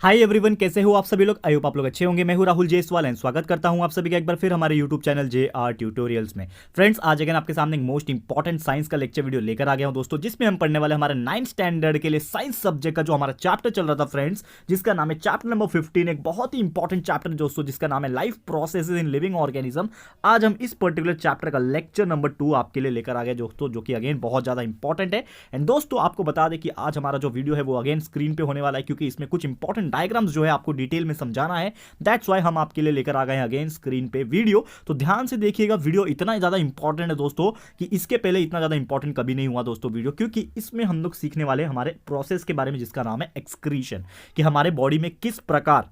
Hi everyone, कैसे हो आप सभी लोग। आई होप आप लोग अच्छे होंगे। मैं हूं राहुल जयसवाल एंड स्वागत करता हूं आप सभी का एक बार फिर हमारे यूट्यूब चैनल JR ट्यूटोरियल्स में। फ्रेंड्स, आज अगेन आपके सामने एक मोस्ट इंपॉर्टेंट साइंस का लेक्चर वीडियो लेकर आ गया हूं दोस्तों, जिसमें हम पढ़ने वाले हमारे 9th स्टैंडर्ड के लिए साइंस सब्जेक्ट का जो हमारा चैप्टर चल रहा था फ्रेंड्स, जिसका नाम है चैप्टर नंबर 15। एक बहुत ही इंपॉर्टेंट चैप्टर दोस्तों, जिसका नाम है life processes in living organism. आज हम इस पर्टिकुलर चैप्टर का लेक्चर नंबर 2 आपके लिए लेकर आ गए दोस्तों, जो कि अगेन बहुत ज्यादा इंपॉर्टेंट है। एंड दोस्तों, आपको बता दें कि आज हमारा जो वीडियो है वो अगेन स्क्रीन पे होने वाला है, क्योंकि इसमें कुछ इंपॉर्टेंट डायग्राम्स जो है आपको डिटेल में समझाना है। दैट्स व्हाई हम आपके लिए लेकर आ गए हैं अगेन स्क्रीन पे वीडियो। तो ध्यान से देखिएगा, वीडियो इतना ज्यादा इंपॉर्टेंट है दोस्तों कि इसके पहले इतना ज्यादा इंपॉर्टेंट कभी नहीं हुआ दोस्तों वीडियो, क्योंकि इसमें हम लोग सीखने वाले हमारे प्रोसेस के बारे में, जिसका नाम है एक्सक्रीशन, कि हमारे बॉडी में किस प्रकार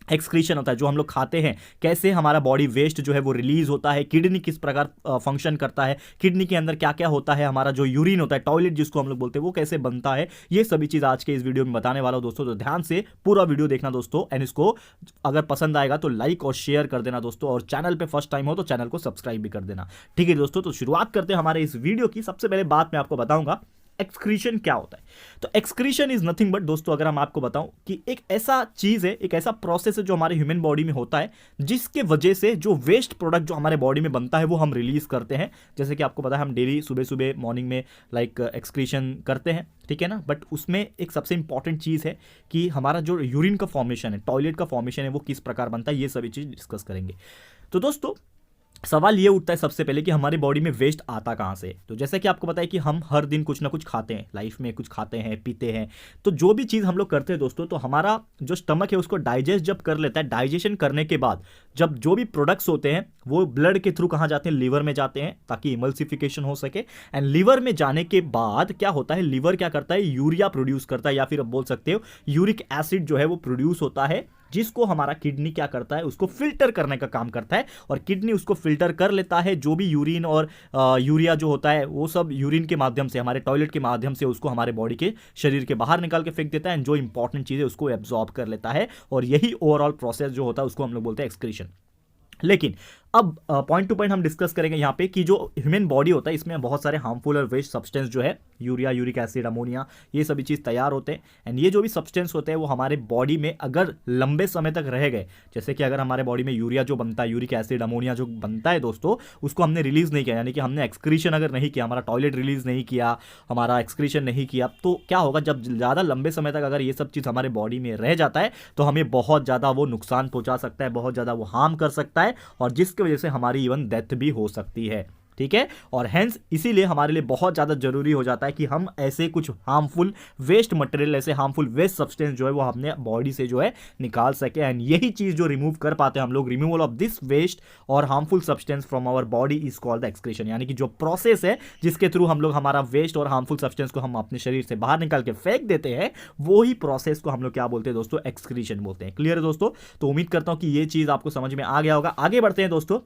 एक्सक्रीशन होता है, जो हम लोग खाते हैं, कैसे हमारा बॉडी वेस्ट जो है वो रिलीज होता है, किडनी किस प्रकार फंक्शन करता है, किडनी के अंदर क्या क्या होता है, हमारा जो यूरिन होता है, टॉयलेट जिसको हम लोग बोलते हैं, वो कैसे बनता है। ये सभी चीज़ आज के इस वीडियो में बताने वाला हूं दोस्तों। तो ध्यान से पूरा वीडियो देखना दोस्तों, एंड इसको अगर पसंद आएगा तो लाइक और शेयर कर देना दोस्तों, और चैनल पे फर्स्ट टाइम हो तो चैनल को सब्सक्राइब भी कर देना। ठीक है दोस्तों, तो शुरुआत करते हैं हमारे इस वीडियो की। सबसे पहले बात मैं आपको बताऊंगा एक्सक्रीशन क्या होता है। तो एक्सक्रीशन इज नथिंग बट दोस्तों, अगर हम आपको बताऊं कि एक ऐसा चीज है, एक ऐसा प्रोसेस है जो हमारे ह्यूमन बॉडी में होता है, जिसके वजह से जो वेस्ट प्रोडक्ट जो हमारे बॉडी में बनता है वो हम रिलीज करते हैं। जैसे कि आपको पता है, हम डेली सुबह सुबह मॉर्निंग में एक्सक्रीशन करते हैं, ठीक है ना। बट उसमें एक सबसे इंपॉर्टेंट चीज है कि हमारा जो यूरिन का फॉर्मेशन है, टॉयलेट का फॉर्मेशन है, वो किस प्रकार बनता है, ये सभी चीज डिस्कस करेंगे। तो दोस्तों, सवाल ये उठता है सबसे पहले कि हमारी बॉडी में वेस्ट आता कहाँ से। तो जैसे कि आपको पता है कि हम हर दिन कुछ ना कुछ खाते हैं, लाइफ में कुछ खाते हैं, पीते हैं। तो जो भी चीज़ हम लोग करते हैं दोस्तों, तो हमारा जो स्टमक है उसको डाइजेस्ट जब कर लेता है, डाइजेशन करने के बाद जब जो भी प्रोडक्ट्स होते हैं वो ब्लड के थ्रू कहाँ जाते हैं, लीवर में जाते हैं, ताकि इमल्सिफिकेशन हो सके। एंड लीवर में जाने के बाद क्या होता है, लीवर क्या करता है, यूरिया प्रोड्यूस करता है, या फिर आप बोल सकते हो यूरिक एसिड जो है वो प्रोड्यूस होता है, जिसको हमारा किडनी क्या करता है, उसको फिल्टर करने का काम करता है। और किडनी उसको फिल्टर कर लेता है, जो भी यूरिन और यूरिया जो होता है वो सब यूरिन के माध्यम से, हमारे टॉयलेट के माध्यम से उसको हमारे बॉडी के शरीर के बाहर निकाल के फेंक देता है। जो इंपॉर्टेंट चीज़ है उसको एब्जॉर्ब कर लेता है, और यही ओवरऑल प्रोसेस जो होता है उसको हम लोग बोलते हैं एक्सक्रीशन। लेकिन अब पॉइंट टू पॉइंट हम डिस्कस करेंगे यहाँ पे कि जो ह्यूमन बॉडी होता है, इसमें बहुत सारे हार्मफुल और वेस्ट सब्सटेंस जो है, यूरिया, यूरिक एसिड, अमोनिया, ये सभी चीज़ तैयार होते हैं। एंड ये जो भी सब्सटेंस होते हैं वो हमारे बॉडी में अगर लंबे समय तक रह गए, जैसे कि अगर हमारे बॉडी में यूरिया जो बनता है, यूरिक एसिड, अमोनिया जो बनता है दोस्तों, उसको हमने रिलीज नहीं किया, यानी कि हमने एक्सक्रीशन अगर नहीं किया, हमारा टॉयलेट रिलीज नहीं किया, हमारा एक्सक्रीशन नहीं किया, तो क्या होगा, जब ज़्यादा लंबे समय तक अगर ये सब चीज़ हमारे बॉडी में रह जाता है तो हमें बहुत ज़्यादा वो नुकसान पहुँचा सकता है, बहुत ज़्यादा वो हार्म कर सकता है, और जिसकी वजह से हमारी इवन डेथ भी हो सकती है। ठीक है, और हेंस इसीलिए हमारे लिए बहुत ज़्यादा जरूरी हो जाता है कि हम ऐसे कुछ हार्मफुल वेस्ट मटेरियल, ऐसे हार्मफुल वेस्ट सब्सटेंस जो है वो अपने बॉडी से जो है निकाल सके। एंड यही चीज़ जो रिमूव कर पाते हैं हम लोग, रिमूवल ऑफ दिस वेस्ट और harmful substance from our body is called the excretion. यानी कि जो प्रोसेस है जिसके थ्रू हम लोग हमारा वेस्ट और हार्मफुल सब्सटेंस को हम अपने शरीर से बाहर निकाल के फेंक देते हैं, वो ही प्रोसेस को हम लोग क्या बोलते हैं दोस्तों, एक्सक्रीशन बोलते हैं। क्लियर है दोस्तों? तो उम्मीद करता हूं कि ये चीज़ आपको समझ में आ गया होगा। आगे बढ़ते हैं दोस्तों।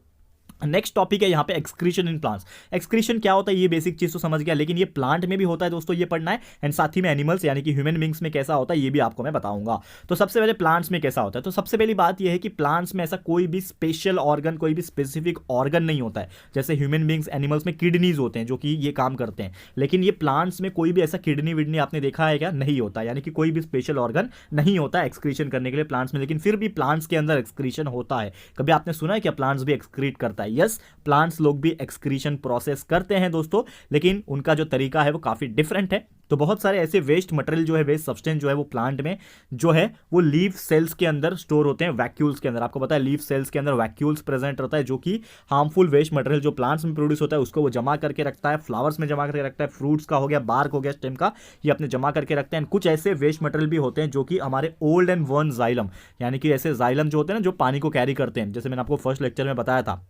नेक्स्ट टॉपिक है यहाँ पे एक्सक्रीशन इन प्लांट्स। एक्सक्रीशन क्या होता है, ये बेसिक चीज तो समझ गया, लेकिन ये प्लांट में भी होता है दोस्तों, ये पढ़ना है। एंड साथ ही में एनिमल्स यानी कि ह्यूमन बींग्स में कैसा होता है ये भी आपको मैं बताऊंगा। तो सबसे पहले प्लांट्स में कैसा होता है। तो सबसे पहली बात ये है कि प्लांट्स में ऐसा कोई भी स्पेशल ऑर्गन, कोई भी स्पेसिफिक ऑर्गन नहीं होता है। जैसे ह्यूमन बींग्स, एनिमल्स में किडनीज होते हैं जो कि ये काम करते हैं, लेकिन ये प्लांट्स में कोई भी ऐसा किडनी विडनी आपने देखा है क्या, नहीं होता। यानी कि कोई भी स्पेशल ऑर्गन नहीं होता एक्सक्रीशन करने के लिए प्लांट्स में, लेकिन फिर भी प्लांट्स के अंदर एक्सक्रीशन होता है। कभी आपने सुना है क्या प्लांट्स भी एक्सक्रीट करता है? यस, प्लांट्स लोग भी एक्सक्रीशन प्रोसेस करते हैं दोस्तों, लेकिन उनका जो तरीका है वो काफी डिफरेंट है। तो बहुत सारे ऐसे वेस्ट मटेरियल जो है, वेस्ट सब्सटेंस जो है वो प्लांट में जो है वो लीफ सेल्स के अंदर स्टोर होते हैं, वैक्यूल्स के अंदर। आपको पता है लीफ सेल्स के अंदर वैक्यूल्स प्रेजेंट होता है, जो कि हार्मफुल वेस्ट मटेरियल जो प्लांट्स में प्रोड्यूस होता है उसको वो जमा करके रखता है, फ्लावर्स में जमा करके रखता है, फ्रूट्स का हो गया, बार्क हो गया स्टेम का, ये अपने जमा करके रखते हैं। कुछ ऐसे वेस्ट मटेरियल भी होते हैं जो कि हमारे ओल्ड एंड वर्न जाइलम, यानी कि ऐसे जाइलम जो होते हैं ना, जो पानी को कैरी करते हैं, जैसे मैंने आपको फर्स्ट लेक्चर में बताया था।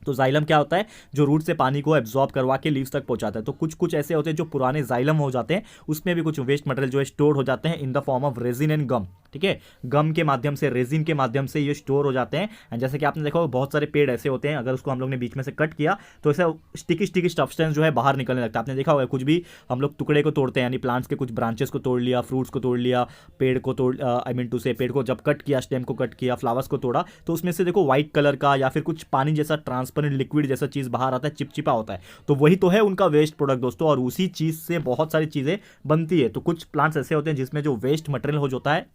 तो जाइलम क्या होता है, जो रूट से पानी को एब्जॉर्ब करवा के लीव्स तक पहुंचाता है। तो कुछ कुछ ऐसे होते हैं जो पुराने जाइलम हो जाते हैं, उसमें भी कुछ वेस्ट मटेरियल जो है स्टोर हो जाते हैं in the form of resin and gum. ठीक है, गम के माध्यम से, रेजिन के माध्यम से ये स्टोर हो जाते हैं। एंड जैसे कि आपने देखा बहुत सारे पेड़ ऐसे होते हैं, अगर उसको हम लोग ने बीच में से कट किया तो ऐसा स्टिकी स्टिकी सब्सटेंस जो है बाहर निकलने लगता है। आपने देखा होगा कुछ भी हम लोग टुकड़े को तोड़ते हैं, यानी प्लांट्स के कुछ ब्रांचेस को तोड़ लिया, फ्रूट्स को तोड़ लिया, पेड़ को तोड़, आई मीन टू से पेड़ को जब कट किया, स्टेम को कट किया, फ्लावर्स को तोड़ा, तो उसमें से देखो व्हाइट कलर का या फिर कुछ पानी जैसा ट्रांसपेरेंट लिक्विड जैसा चीज बाहर आता है, चिपचिपा होता है। तो वही तो है उनका वेस्ट प्रोडक्ट दोस्तों, और उसी चीज से बहुत सारी चीजें बनती है। तो कुछ प्लांट्स ऐसे होते हैं जिसमें जो वेस्ट मटेरियल हो जाता है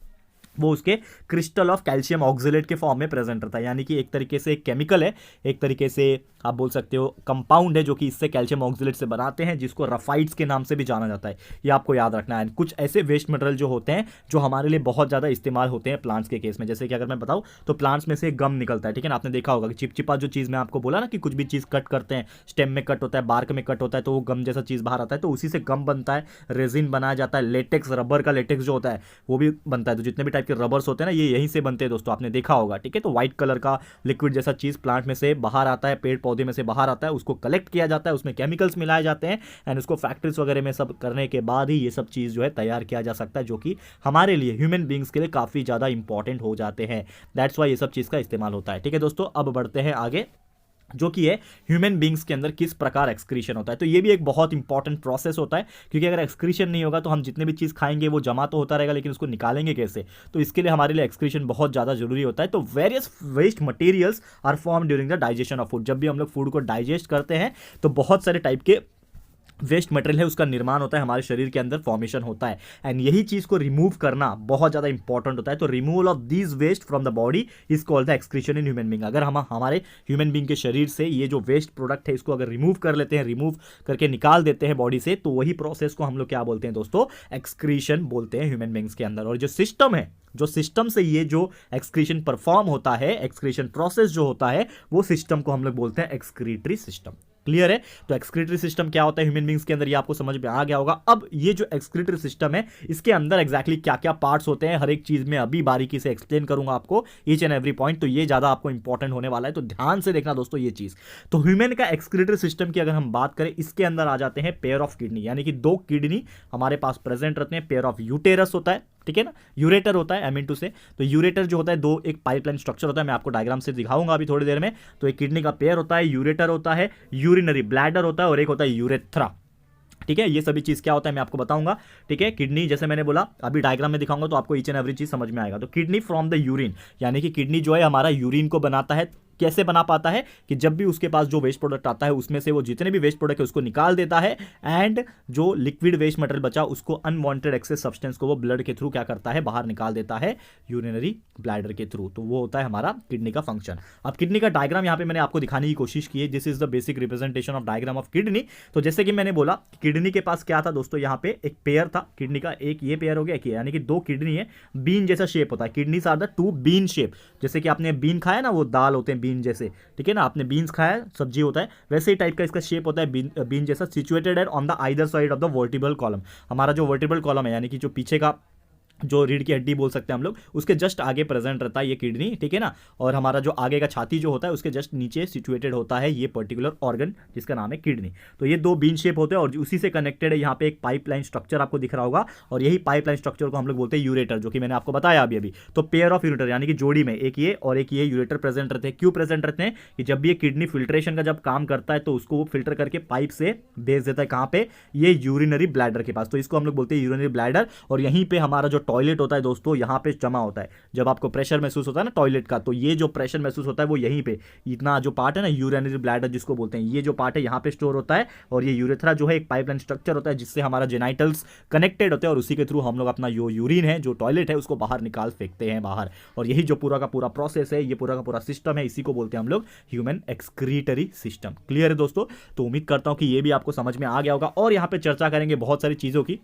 वो उसके क्रिस्टल ऑफ कैल्शियम ऑक्जेलेट के फॉर्म में प्रेजेंट रहता है, यानी कि एक तरीके से एक केमिकल है, एक तरीके से आप बोल सकते हो कंपाउंड है, जो कि इससे कैल्शियम ऑक्जेलेट से बनाते हैं, जिसको रफाइड्स के नाम से भी जाना जाता है। ये आपको याद रखना है। कुछ ऐसे वेस्ट मटेरियल जो होते हैं जो हमारे लिए बहुत ज़्यादा इस्तेमाल होते हैं प्लांट्स के केस में, जैसे कि अगर मैं बताऊँ तो प्लांट्स में से गम निकलता है, ठीक है ना। आपने देखा होगा कि चिपचिपा जो चीज़ मैं आपको बोला ना कि कुछ भी चीज़ कट करते हैं, स्टेम में कट होता है, बार्क में कट होता है, तो वो गम जैसा चीज़ बाहर आता है, तो उसी से गम बनता है, रेजिन बनाया जाता है, लेटेक्स, रबर का लेटेक्स जो होता है वो भी बनता है। तो जितने भी टाइप के रबर्स होते हैं ना, ये यहीं से बनते हैं दोस्तों, आपने देखा होगा, ठीक है। तो व्हाइट कलर का लिक्विड जैसा चीज़ प्लांट में से बाहर आता है, पेड़ पौधे में से बाहर आता है, उसको कलेक्ट किया जाता है, उसमें केमिकल्स मिलाए जाते हैं एंड उसको फैक्ट्रीज वगैरह में सब करने के बाद ही ये सब चीज़ जो है तैयार किया जा सकता है, जो कि हमारे लिए ह्यूमन बींग्स के लिए काफ़ी ज़्यादा इंपॉर्टेंट हो जाते हैं। दैट्स वाई ये सब चीज़ का इस्तेमाल होता है, ठीक है दोस्तों। अब बढ़ते हैं आगे, जो कि है ह्यूमन बींग्स के अंदर किस प्रकार एक्सक्रीशन होता है। तो ये भी एक बहुत इंपॉर्टेंट प्रोसेस होता है, क्योंकि अगर एक्सक्रीशन नहीं होगा तो हम जितने भी चीज़ खाएंगे वो जमा तो होता रहेगा, लेकिन उसको निकालेंगे कैसे। तो इसके लिए हमारे लिए एक्सक्रीशन बहुत ज़्यादा जरूरी होता है। तो various waste materials are form during the digestion of food. जब भी हम लोग फूड को डाइजेस्ट करते हैं तो बहुत सारे टाइप के वेस्ट मटेरियल है उसका निर्माण होता है, हमारे शरीर के अंदर फॉर्मेशन होता है एंड यही चीज को रिमूव करना बहुत ज्यादा इंपॉर्टेंट होता है। तो removal of these waste from the body is called the excretion in human being. अगर हम हमारे ह्यूमन बींग के शरीर से ये जो वेस्ट प्रोडक्ट है इसको अगर रिमूव कर लेते हैं, रिमूव करके निकाल देते हैं बॉडी से, तो वही प्रोसेस को हम लोग क्या बोलते हैं दोस्तों, एक्सक्रीशन बोलते हैं ह्यूमन बींग्स के अंदर। और जो सिस्टम है, जो सिस्टम से ये जो एक्सक्रीशन परफॉर्म होता है, एक्सक्रीशन प्रोसेस जो होता है, वो सिस्टम को हम लोग बोलते हैं एक्सक्रीटरी सिस्टम। क्लियर है। तो एक्सक्रीटरी सिस्टम क्या होता है ह्यूमन बींग्स के अंदर, ये आपको समझ में आ गया होगा। अब ये जो एक्सक्रीटरी सिस्टम है इसके अंदर एग्जैक्टली क्या क्या पार्ट्स होते हैं, हर एक चीज में अभी बारीकी से एक्सप्लेन करूंगा आपको, ईच एंड एवरी पॉइंट। तो ये ज्यादा आपको इंपॉर्टेंट होने वाला है, तो ध्यान से देखना दोस्तों ये चीज। तो ह्यूमन का एक्सक्रीटरी सिस्टम की अगर हम बात करें, इसके अंदर आ जाते हैं पेयर ऑफ किडनी, यानी कि 2 किडनी हमारे पास प्रेजेंट रहते हैं। पेयर ऑफ यूटेरस होता है, ठीक है ना, यूरेटर होता है, आई मीन टू से। तो यूरेटर जो होता है, दो एक पाइपलाइन स्ट्रक्चर होता है, मैं आपको डायग्राम से दिखाऊंगा अभी थोड़ी देर में। तो एक किडनी का पेयर होता है, यूरेटर होता है, यूरिनरी ब्लैडर होता है और एक होता है यूरेथ्रा, ठीक है। ये सभी चीज क्या होता है मैं आपको बताऊंगा, ठीक है। किडनी जैसे मैंने बोला अभी डायग्राम में दिखाऊंगा तो आपको ईच एंड एवरी चीज समझ में आएगा। तो किडनी फ्रॉम द यूरिन, यानी कि किडनी जो है हमारा यूरिन को बनाता है। कैसे बना पाता है कि जब भी उसके पास जो वेस्ट प्रोडक्ट आता है उसमें से वो जितने भी वेस्ट प्रोडक्ट है उसको निकाल देता है एंड जो लिक्विड वेस्ट मटेरियल बचा उसको अनवांटेड एक्सेस सब्सटेंस को वो ब्लड के थ्रू क्या करता है, बाहर निकाल देता है यूरिनरी ब्लैडर के थ्रू। तो वो होता है हमारा किडनी का फंक्शन। अब किडनी का डायग्राम यहाँ पे मैंने आपको दिखाने की कोशिश की है। This is the basic representation of diagram of kidney. तो जैसे कि मैंने बोला किडनी के पास क्या था दोस्तों, यहाँ पे एक पेयर था किडनी का, एक ये पेयर हो गया, यानी कि 2 किडनी है, बीन जैसा शेप होता है। Kidneys are the 2 bean shape. जैसे कि आपने बीन खाया ना, वो दाल होते हैं बीन जैसे, ठीक है ना, आपने बीन्स खाया, सब्जी होता है, वैसे ही टाइप का इसका शेप होता है बीन जैसा। सिचुएटेड है on the either side of the vertebral column. हमारा जो वर्टिब्रल कॉलम है यानी कि जो पीछे का जो रीढ़ की हड्डी बोल सकते हैं हम लोग, उसके जस्ट आगे प्रेजेंट रहता है ये किडनी, ठीक है ना। और हमारा जो आगे का छाती जो होता है उसके जस्ट नीचे सिचुएटेड होता है ये पर्टिकुलर ऑर्गन जिसका नाम है किडनी। तो ये 2 बीन शेप होते हैं और उसी से कनेक्टेड है यहाँ पे एक पाइपलाइन स्ट्रक्चर आपको दिख रहा होगा, और यही पाइपलाइन स्ट्रक्चर को हम लोग बोलते हैं यूरेटर, जो कि मैंने आपको बताया अभी। तो पेयर ऑफ यूरेटर यानी कि जोड़ी में एक ये और एक ये यूरेटर प्रेजेंट रहते हैं। क्यों प्रेजेंट रहते हैं कि जब भी ये किडनी फिल्ट्रेशन का जब काम करता है तो उसको वो फिल्टर करके पाइप से भेज देता है कहाँ पे, ये यूरिनरी ब्लैडर के पास। तो इसको हम लोग बोलते हैं यूरिनरी ब्लैडर। और यहीं पे हमारा जो टॉयलेट होता है दोस्तों यहाँ पे जमा होता है। जब आपको प्रेशर महसूस होता है ना टॉयलेट का, तो ये जो प्रेशर महसूस होता है वो यहीं पे, इतना जो पार्ट है ना यूरिनरी ब्लैडर जिसको बोलते हैं, ये जो पार्ट है यहाँ पे स्टोर होता है। और ये यूरेथ्रा जो है एक पाइपलाइन स्ट्रक्चर होता है जिससे हमारा जेनाइटल्स कनेक्टेड होते हैं और उसी के थ्रू हम लोग अपना जो यूरिन है, जो टॉयलेट है, उसको बाहर निकाल फेंकते हैं बाहर। और यही जो पूरा का पूरा प्रोसेस है, ये पूरा का पूरा सिस्टम है, इसी को बोलते हैं हम लोग ह्यूमन एक्सक्रीटरी सिस्टम। क्लियर है दोस्तों। तो उम्मीद करता हूं कि ये भी आपको समझ में आ गया होगा। और यहाँ पे चर्चा करेंगे बहुत सारी चीजों की।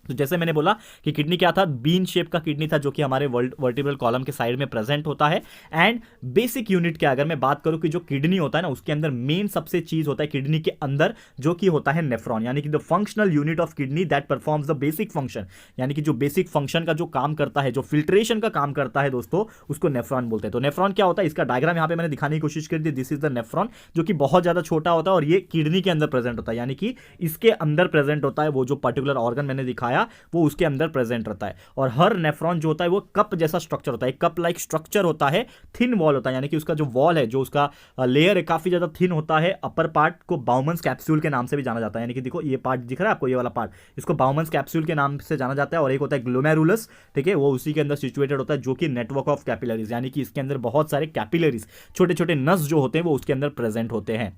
तो जैसे मैंने बोला कि किडनी क्या था, बीन शेप का किडनी था जो कि हमारे वर्टिब्रल कॉलम के साइड में प्रेजेंट होता है। एंड बेसिक यूनिट क्या, अगर मैं बात करूं कि जो किडनी होता है ना उसके अंदर मेन सबसे चीज होता है किडनी के अंदर, जो कि होता है नेफ्रॉन, यानी कि the functional unit of kidney that performs the basic function, यानी कि जो बेसिक फंक्शन का जो काम करता है, जो फिल्ट्रेशन का काम करता है दोस्तों, उसको नेफ्रॉन बोलते हैं। तो नेफ्रॉन क्या होता है, इसका डायग्राम यहां पे मैंने दिखाने की कोशिश कर दी। दिस इज द नेफ्रॉन, जो कि बहुत ज्यादा छोटा होता है और ये किडनी के अंदर प्रेजेंट होता है, यानी कि इसके अंदर प्रेजेंट होता है। वो जो पर्टिकुलर ऑर्गन मैंने दिखाया वो उसके अंदर प्रेजेंट रहता है। और हर नेफ्रॉन जो होता है वो कप जैसा स्ट्रक्चर होता है, कप लाइक स्ट्रक्चर होता है, थिन वॉल होता है, यानी कि उसका जो वॉल है, जो उसका लेयर है, काफी ज्यादा थिन होता है। अपर पार्ट को बाउमन्स कैप्सूल के नाम से भी जाना जाता है, यानी कि देखो ये पार्ट दिख रहा है आपको, ये वाला पार्ट, इसको बाउमन्स कैप्सूल के नाम से जाना जाता है। और एक होता है ग्लोमेरुलस, ठीक है, वो उसी के अंदर सिचुएटेड होता है, जो कि नेटवर्क ऑफ कैपिलरीज, यानी कि इसके अंदर बहुत सारे कैपिलरीज, छोटे छोटे नस जो होते हैं वो उसके अंदर प्रेजेंट होते हैं।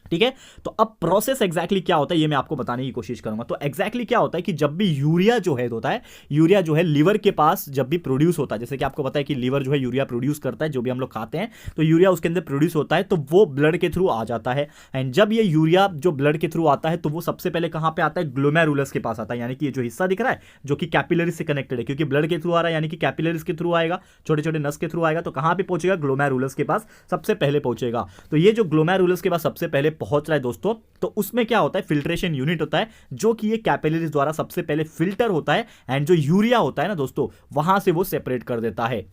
ठीक है। तो अब प्रोसेस एग्जैक्टली क्या होता है ये मैं आपको बताने की कोशिश करूंगा। तो एग्जैक्टली क्या होता है कि जब भी यूरिया जो है होता है, यूरिया जो है लीवर के पास जब भी प्रोड्यूस होता है, जैसे कि आपको पता है कि लीवर जो है यूरिया प्रोड्यूस करता है, जो भी हम लोग खाते हैं तो यूरिया उसके अंदर प्रोड्यूस होता है, तो वो ब्लड के थ्रू आ जाता है। एंड जब ये यूरिया जो ब्लड के थ्रू आता है तो वो सबसे पहले कहां पे आता है, ग्लोमेरुलस के पास आता है, यानी कि ये जो हिस्सा दिख रहा है जो कि कैपिलरीज से कनेक्टेड है, क्योंकि ब्लड के थ्रू आ रहा है यानी कि कैपिलरीज के थ्रू आएगा, छोटे छोटे नस के थ्रू आएगा, तो कहां पे पहुंचेगा, ग्लोमेरुलस के पास सबसे पहले पहुंचेगा। तो ये जो ग्लोमेरुलस के पास सबसे पहले पहुंच रहा है दोस्तों, तो उसमें क्या होता है, फिल्ट्रेशन यूनिट होता है जो कि ये कैपिलरीज द्वारा सबसे पहले फिल्टर होता है, एंड जो यूरिया होता है ना दोस्तों, वहां से वो सेपरेट कर देता है।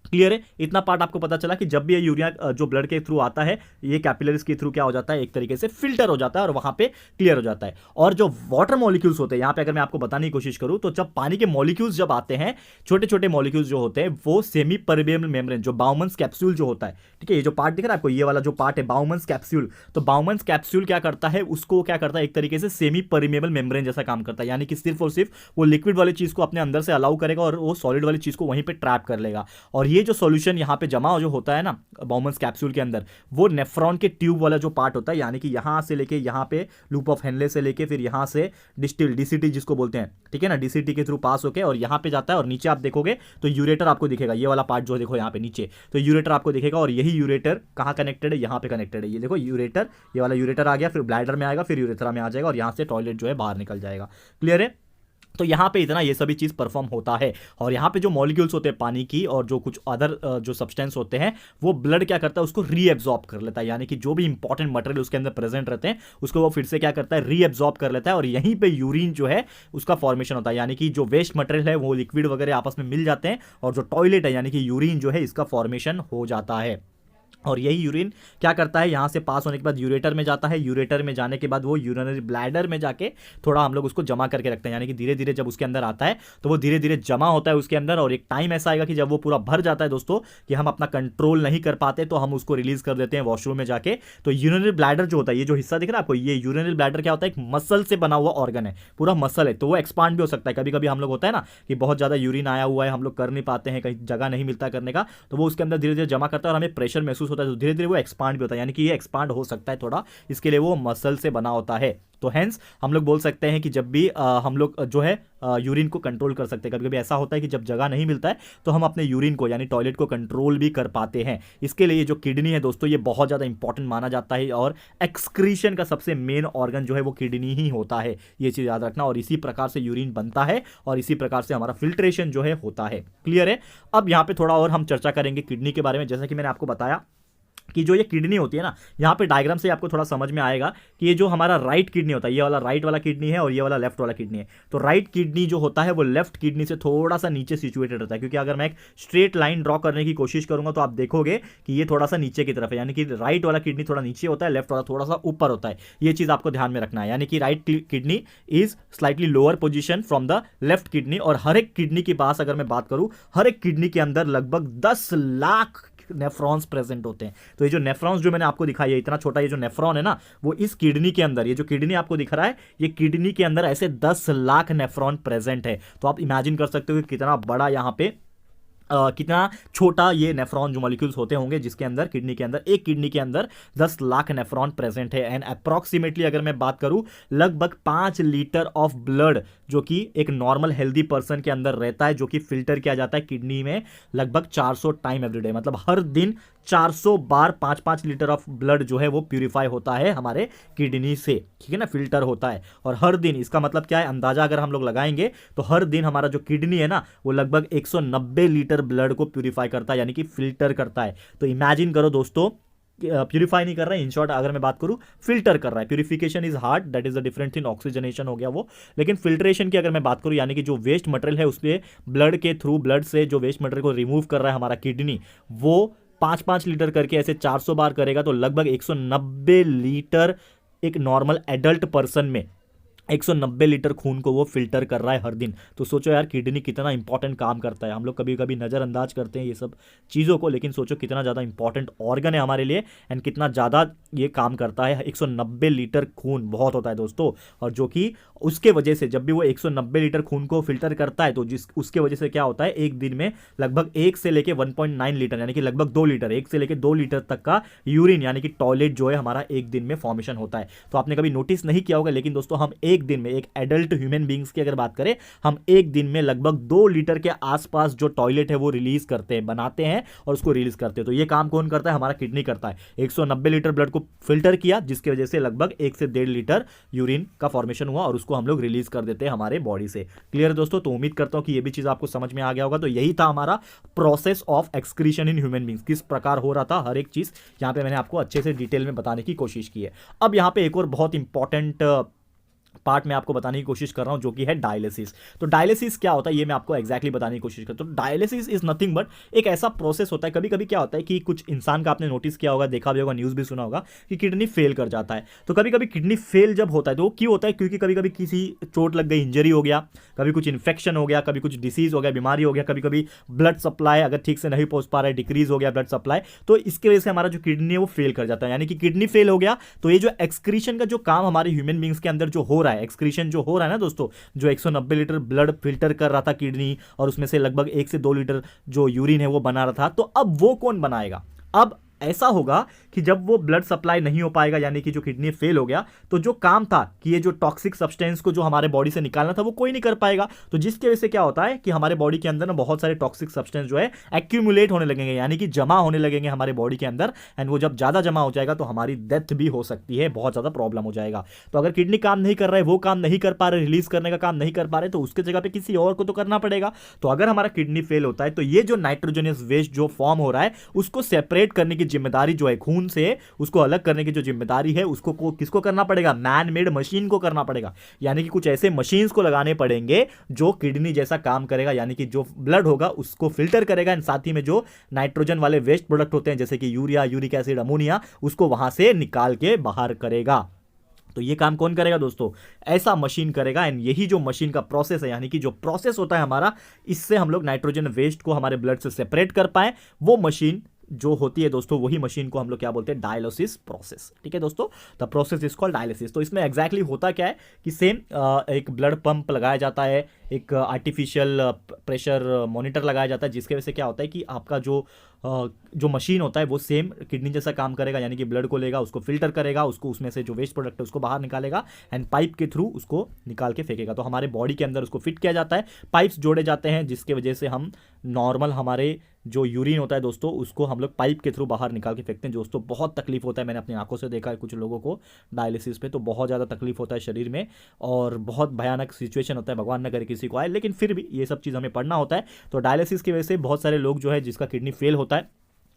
क्लियर है, इतना पार्ट आपको पता चला कि जब भी ये यूरिया जो ब्लड के थ्रू आता है, ये कैपिलरीज के थ्रू क्या हो जाता है, एक तरीके से फिल्टर हो जाता है और वहां पे क्लियर हो जाता है। और जो वाटर मॉलिक्यूल्स होते हैं, यहां पे अगर मैं आपको बताने की कोशिश करूं तो जब पानी के मॉलिक्यूल्स जब आते हैं, छोटे छोटे मॉलिक्यूल्स जो होते हैं वो सेमी परमेबल मेम्ब्रेन, जो बाउमन्स कैप्सूल जो होता है, ठीक है, ये जो पार्ट दिख रहा है आपको, ये वाला जो पार्ट है बाउमन्स कैप्सूल, तो बाउमन्स कैप्सूल क्या करता है, उसको क्या करता है, एक तरीके से सेमी परमेबल मेम्ब्रेन जैसा काम करता है, यानी कि सिर्फ और सिर्फ वो लिक्विड वाली चीज को अपने अंदर से अलाउ करेगा और वो सॉलिड वाली चीज को वहीं पे ट्रैप कर लेगा। और ये जो सॉल्यूशन यहाँ पे जमा जो होता है ना बाउमन्स कैप्सूल के अंदर, वो नेफ्रॉन के ट्यूब वाला जो पार्ट होता है, यानी कि यहां से लेके यहां पे लूप ऑफ हेनले से लेके फिर यहां से डिस्टिल डीसीटी जिसको बोलते हैं, ठीक है ना, डीसीटी के थ्रू पास होके और यहां पे जाता है। और नीचे आप देखोगे तो यूरेटर आपको दिखेगा, ये वाला पार्ट जो देखो यहां पे नीचे, तो यूरेटर आपको दिखेगा। और यही यूरेटर कहां कनेक्टेड है, यहां पे कनेक्टेड है, ये देखो यूरेटर, ये वाला यूरेटर आ गया, फिर ब्लैडर में आएगा, फिर यूरेथ्रा में आ जाएगा और यहां से टॉयलेट जो है बाहर निकल जाएगा। क्लियर है। तो यहाँ पे इतना ये सभी चीज़ परफॉर्म होता है। और यहाँ पे जो मॉलिक्यूल्स होते हैं पानी की और जो कुछ अदर जो सब्सटेंस होते हैं, वो ब्लड क्या करता है, उसको रीएब्जॉर्ब कर लेता है, यानी कि जो भी इंपॉर्टेंट मटेरियल उसके अंदर प्रेजेंट रहते हैं उसको वो फिर से क्या करता है, रीएब्जॉर्ब कर लेता है। और यहीं पे यूरिन जो है उसका फॉर्मेशन होता है, यानी कि जो वेस्ट मटेरियल है वो लिक्विड वगैरह आपस में मिल जाते हैं और जो टॉयलेट है यानी कि यूरिन जो है इसका फॉर्मेशन हो जाता है। और यही यूरिन क्या करता है, यहाँ से पास होने के बाद यूरेटर में जाता है, यूरेटर में जाने के बाद वो यूरिनरी ब्लैडर में जाके थोड़ा हम लोग उसको जमा करके रखते हैं, यानी कि धीरे धीरे जब उसके अंदर आता है तो वो धीरे धीरे जमा होता है उसके अंदर। और एक टाइम ऐसा आएगा कि जब वो पूरा भर जाता है दोस्तों, कि हम अपना कंट्रोल नहीं कर पाते, तो हम उसको रिलीज कर देते हैं वॉशरूम में जाके। तो यूरिनरी ब्लैडर जो होता है, ये जो हिस्सा दिख रहा है आपको, ये यूरिनरी ब्लैडर क्या होता है, एक मसल से बना हुआ ऑर्गन है, पूरा मसल है, तो वो एक्सपांड भी हो सकता है। कभी कभी हम लोग होता है ना कि बहुत ज्यादा यूरिन आया हुआ है, हम लोग कर नहीं पाते हैं, कहीं जगह नहीं मिलता करने का, तो वो उसके अंदर धीरे धीरे जमा करता है और हमें प्रेशर महसूस होता है, तो धीरे धीरे वो एक्सपांड भी होता है, यानी कि ये एक्सपांड हो सकता है थोड़ा, इसके लिए वो मसल से बना होता है। तो हेंस हम लोग बोल सकते हैं कि जब भी हम लोग जो है यूरिन को कंट्रोल कर सकते हैं। कभी कभी ऐसा होता है कि जब जगह नहीं मिलता है तो हम अपने यूरिन को यानी टॉयलेट को कंट्रोल भी कर पाते हैं। इसके लिए जो किडनी है दोस्तों, ये बहुत ज़्यादा इंपॉर्टेंट माना जाता है और एक्सक्रीशन का सबसे मेन ऑर्गन जो है वो किडनी ही होता है, ये चीज़ याद रखना। और इसी प्रकार से यूरिन बनता है और इसी प्रकार से हमारा फिल्ट्रेशन जो है होता है। क्लियर है। अब यहाँ पे थोड़ा और हम चर्चा करेंगे किडनी के बारे में। जैसा कि मैंने आपको बताया कि जो ये किडनी होती है ना, यहाँ पे डायग्राम से आपको थोड़ा समझ में आएगा कि ये जो हमारा राइट किडनी होता है, ये वाला राइट वाला किडनी है और ये वाला लेफ्ट वाला किडनी है। तो राइट किडनी जो होता है वो लेफ्ट किडनी से थोड़ा सा नीचे सिचुएटेड रहता है, क्योंकि अगर मैं एक स्ट्रेट लाइन ड्रॉ करने की कोशिश करूंगा तो आप देखोगे कि ये थोड़ा सा नीचे की तरफ है, यानी कि राइट वाला किडनी थोड़ा नीचे होता है, लेफ्ट वाला थोड़ा सा ऊपर होता है। ये चीज आपको ध्यान में रखना है, यानी कि right kidney is slightly lower position from the left kidney. और हर एक किडनी के पास अगर मैं बात करूं, हर एक किडनी के अंदर लगभग 10 लाख नेफ्रॉन्स प्रेजेंट होते हैं। तो ये जो नेफ्रॉन्स जो मैंने आपको दिखाई है, इतना छोटा ये जो नेफ्रॉन है ना, वो इस किडनी के अंदर, ये जो किडनी आपको दिख रहा है, ये किडनी के अंदर ऐसे 10 लाख नेफ्रॉन प्रेजेंट है। तो आप इमेजिन कर सकते हो कि कितना बड़ा यहाँ पे कितना छोटा ये नेफ्रॉन जो मॉलिक्यूल्स होते होंगे, जिसके अंदर किडनी के अंदर, एक किडनी के अंदर 10 लाख नेफ्रॉन प्रेजेंट है। एंड अप्रॉक्सीमेटली अगर मैं बात करूं, लगभग 5 लीटर ऑफ ब्लड जो कि एक नॉर्मल हेल्दी पर्सन के अंदर रहता है, जो कि फिल्टर किया जाता है किडनी में लगभग 400 टाइम एवरीडे, मतलब हर दिन 400 बार 5-5 लीटर ऑफ ब्लड जो है वो प्यूरिफाई होता है हमारे किडनी से, ठीक है ना, फिल्टर होता है। और हर दिन, इसका मतलब क्या है, अंदाजा अगर हम लोग लगाएंगे तो हर दिन हमारा जो किडनी है ना, वो लगभग 190 लीटर ब्लड को प्यूरिफाई करता है, यानी कि फिल्टर करता है। तो इमेजिन करो दोस्तों, प्यूरिफाई नहीं कर रहा है, इन शॉर्ट अगर मैं बात करूं, फिल्टर कर रहा है। Purification is hard, that is the different thing, oxygenation हो गया वो। लेकिन फिल्ट्रेशन की अगर मैं बात करूं, यानी कि जो वेस्ट मटेरियल है उसके ब्लड के थ्रू, ब्लड से जो वेस्ट मटेरियल को रिमूव कर रहा है हमारा किडनी, वो 5-5 लीटर करके ऐसे 400 बार करेगा, तो लगभग 190 लीटर एक नॉर्मल एडल्ट पर्सन में 190 लीटर खून को वो फिल्टर कर रहा है हर दिन। तो सोचो यार किडनी कितना इंपॉर्टेंट काम करता है। हम लोग कभी कभी नज़रअंदाज करते हैं ये सब चीज़ों को, लेकिन सोचो कितना ज़्यादा इंपॉर्टेंट ऑर्गन है हमारे लिए एंड कितना ज़्यादा ये काम करता है। 190 लीटर खून बहुत होता है दोस्तों, और जो कि उसके वजह से जब भी वो 190 लीटर खून को फिल्टर करता है तो जिस उसके वजह से क्या होता है, एक दिन में लगभग 1 से लेके 1.9 लीटर यानी कि लगभग 2 लीटर, 1 से लेके 2 लीटर तक का यूरिन यानी कि टॉयलेट जो है हमारा एक दिन में फॉर्मेशन होता है। तो आपने कभी नोटिस नहीं किया होगा, लेकिन दोस्तों हम एक दिन में, एक एडल्ट ह्यूमन बींग्स की अगर बात करें, हम एक दिन में लगभग 2 लीटर के आसपास जो टॉयलेट है वो रिलीज करते हैं, बनाते हैं और उसको रिलीज करते हैं। तो ये काम कौन करता है, हमारा किडनी करता है। 190 लीटर ब्लड को फिल्टर किया जिसकी वजह से लगभग 1 से 1.5 लीटर यूरिन का फॉर्मेशन हुआ और उसको हम लोग रिलीज कर देते हैं हमारे बॉडी से। क्लियर दोस्तों? तो उम्मीद करता हूं कि ये भी चीज आपको समझ में आ गया होगा। तो यही था हमारा process of excretion in human beings, किस प्रकार हो रहा था, हर एक चीज यहां पे मैंने आपको अच्छे से डिटेल में बताने की कोशिश की है। अब यहां पे एक और बहुत इंपॉर्टेंट पार्ट में आपको बताने की कोशिश कर रहा हूं जो कि है डायलिसिस। तो डायलिसिस क्या होता है ये मैं आपको एक्जैक्टली बताने की कोशिश करता हूं। डायलिसिस इज नथिंग बट एक ऐसा प्रोसेस होता है, कभी कभी क्या होता है कि कुछ इंसान का आपने नोटिस किया होगा, देखा भी होगा, न्यूज़ भी सुना होगा कि किडनी फेल कर जाता है। तो कभी कभी किडनी फेल जब होता है तो वो क्यों होता है, क्योंकि कभी कभी किसी चोट लग गई, इंजरी हो गया, कभी कुछ इन्फेक्शन हो गया, कभी कुछ डिसीज हो गया, बीमारी हो गया, कभी कभी ब्लड सप्लाई अगर ठीक से नहीं पहुंच पा रहा है, डिक्रीज हो गया ब्लड सप्लाई, तो इसकी वजह से हमारा जो किडनी है वो फेल कर जाता है। यानी कि किडनी फेल हो गया तो ये जो एक्सक्रीशन का जो काम हमारे ह्यूमन बींग्स के अंदर जो हो रहा है, एक्सक्रीशन जो हो रहा है ना दोस्तों, जो 190 लीटर ब्लड फिल्टर कर रहा था किडनी और उसमें से लगभग 1 से 2 लीटर जो यूरिन है वो बना रहा था, तो अब वो कौन बनाएगा। अब ऐसा होगा कि जब वो ब्लड सप्लाई नहीं हो पाएगा, यानी कि जो किडनी फेल हो गया, तो जो काम था कि ये जो टॉक्सिक सब्सटेंस को जो हमारे बॉडी से निकालना था वो कोई नहीं कर पाएगा। तो जिसकी वजह से क्या होता है कि हमारे बॉडी के अंदर ना बहुत सारे टॉक्सिक सब्सटेंस जो है एक्यूमुलेट होने लगेंगे, यानी कि जमा होने लगेंगे हमारे बॉडी के अंदर, एंड वो जब ज्यादा जमा हो जाएगा तो हमारी डेथ भी हो सकती है, बहुत ज्यादा प्रॉब्लम हो जाएगा। तो अगर किडनी काम नहीं कर रहा है, वो काम नहीं कर पा रहे, रिलीज करने का काम नहीं कर पा रहे, तो उसके जगह पे किसी और को तो करना पड़ेगा। तो अगर हमारा किडनी फेल होता है तो ये जो नाइट्रोजनियस वेस्ट जो फॉर्म हो रहा है उसको सेपरेट करने की जिम्मेदारी जो है, खून से उसको अलग करने की जो जिम्मेदारी है, उसको किसको करना पड़ेगा, मैन मेड मशीन को करना पड़ेगा। यानी कि कुछ ऐसे मशीन्स को लगाने पड़ेंगे जो किडनी जैसा काम करेगा, यानी कि जो ब्लड होगा उसको फिल्टर करेगा एंड साथ ही में जो नाइट्रोजन वाले वेस्ट प्रोडक्ट होते हैं जैसे कि यूरिया, यूरिक एसिड, अमोनिया, उसको वहां से निकाल के बाहर करेगा। तो ये काम कौन करेगा दोस्तों, ऐसा मशीन करेगा। एंड यही जो मशीन का प्रोसेस है, यानी कि जो प्रोसेस होता है हमारा, इससे हम लोग नाइट्रोजन वेस्ट को हमारे ब्लड से सेपरेट कर पाए, वो मशीन जो होती है दोस्तों, वही मशीन को हम लोग क्या बोलते हैं, डायलिसिस प्रोसेस। ठीक है दोस्तों, the process is called dialysis. तो इसमें एग्जैक्टली होता क्या है कि सेम एक ब्लड पंप लगाया जाता है, एक आर्टिफिशियल प्रेशर मॉनिटर लगाया जाता है, जिसके वजह से क्या होता है कि आपका जो मशीन होता है वो सेम किडनी जैसा काम करेगा, यानी कि ब्लड को लेगा, उसको फिल्टर करेगा, उसको उसमें से जो वेस्ट प्रोडक्ट है उसको बाहर निकालेगा एंड पाइप के थ्रू उसको निकाल के फेंकेगा। तो हमारे बॉडी के अंदर उसको फिट किया जाता है, पाइप्स जोड़े जाते हैं, जिसके वजह से हम नॉर्मल हमारे जो यूरिन होता है दोस्तों उसको हम लोग पाइप के थ्रू बाहर निकाल के फेंकते हैं। दोस्तों बहुत तकलीफ होता है, मैंने अपनी आंखों से देखा है कुछ लोगों को डायलिसिस पे, तो बहुत ज़्यादा तकलीफ होता है शरीर में और बहुत भयानक सिचुएशन होता है, भगवान न करे किसी को आए, लेकिन फिर भी ये सब चीज़ हमें पढ़ना होता है। तो डायलिसिस की वजह से बहुत सारे लोग जो है जिसका किडनी फेल होता है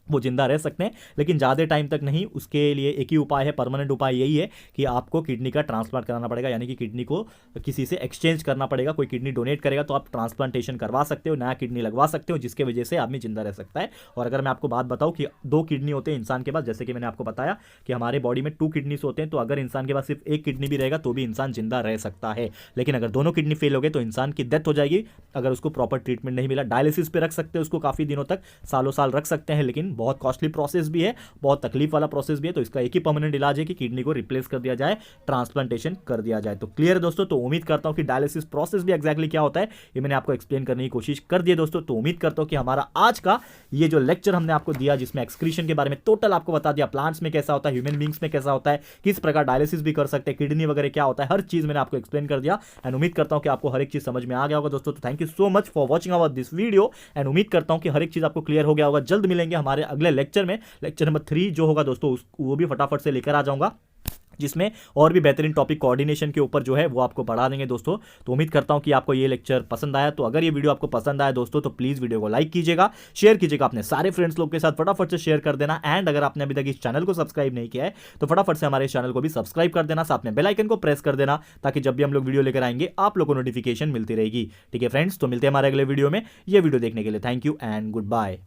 वो जिंदा रह सकते हैं, लेकिन ज़्यादा टाइम तक नहीं। उसके लिए एक ही उपाय है, परमानेंट उपाय यही है कि आपको किडनी का ट्रांसप्लांट कराना पड़ेगा, यानी कि किडनी को किसी से एक्सचेंज करना पड़ेगा। कोई किडनी डोनेट करेगा तो आप ट्रांसप्लांटेशन करवा सकते हो, नया किडनी लगवा सकते हो, जिसके वजह से आदमी जिंदा रह सकता है। और अगर मैं आपको बात बताऊं कि 2 किडनी होते हैं इंसान के पास, जैसे कि मैंने आपको बताया कि हमारे बॉडी में 2 किडनीज होते हैं, तो अगर इंसान के पास सिर्फ 1 किडनी भी रहेगा तो भी इंसान जिंदा रह सकता है। लेकिन अगर दोनों किडनी फेल हो गए तो इंसान की डेथ हो जाएगी, अगर उसको प्रॉपर ट्रीटमेंट नहीं मिला। डायलिसिस पे रख सकते हैं उसको, काफ़ी दिनों तक, सालों साल रख सकते हैं, लेकिन बहुत कॉस्टली प्रोसेस भी है, बहुत तकलीफ वाला प्रोसेस भी है। तो इसका एक ही परमानेंट इलाज है कि किडनी को रिप्लेस कर दिया जाए, ट्रांसप्लांटेशन कर दिया जाए। तो क्लियर है दोस्तों? तो उम्मीद करता हूं कि डायलिसिस प्रोसेस भी एक्जैक्टली क्या होता है ये मैंने आपको एक्सप्लेन करने की कोशिश कर दी है दोस्तों। तो उम्मीद करता हूं कि हमारा आज का ये जो लेक्चर हमने आपको दिया, जिसमें एक्सक्रीशन के बारे में टोटल आपको बता दिया, प्लांट्स में कैसा होता है, ह्यूमन बींग्स में कैसा होता है, किस प्रकार डायलिसिस भी कर सकते हैं, किडनी वगैरह क्या होता है, हर चीज मैंने आपको एक्सप्लेन कर दिया। एंड उम्मीद करता हूं कि आपको हर एक चीज समझ में आ गया होगा दोस्तों। तो thank you so much for watching our this video and उम्मीद करता हूं कि हर एक चीज आपको क्लियर हो गया होगा। जल्द मिलेंगे हमारे अगले लेक्चर में, लेक्चर नंबर 3 जो होगा दोस्तों वो भी फटाफट से लेकर आ जाऊंगा, जिसमें और भी बेहतरीन टॉपिक कोऑर्डिनेशन के ऊपर जो है वो आपको पढ़ा देंगे दोस्तों। तो उम्मीद करता हूं कि आपको ये लेक्चर पसंद आया। तो अगर ये वीडियो आपको पसंद आया दोस्तों तो प्लीज़ वीडियो को लाइक कीजिएगा, शेयर कीजिएगा अपने सारे फ्रेंड्स लोग के साथ, फटाफट से शेयर कर देना। एंड अगर आपने अभी तक इस चैनल को सब्सक्राइब नहीं किया है तो फटाफट से हमारे चैनल को भी सब्सक्राइब कर देना, साथ में बेल आइकन को प्रेस कर देना, ताकि जब भी हम लोग वीडियो लेकर आएंगे आप लोगों को नोटिफिकेशन मिलती रहेगी। ठीक है फ्रेंड्स, तो मिलते हैं हमारे अगले वीडियो में। ये वीडियो देखने के लिए thank you and good bye.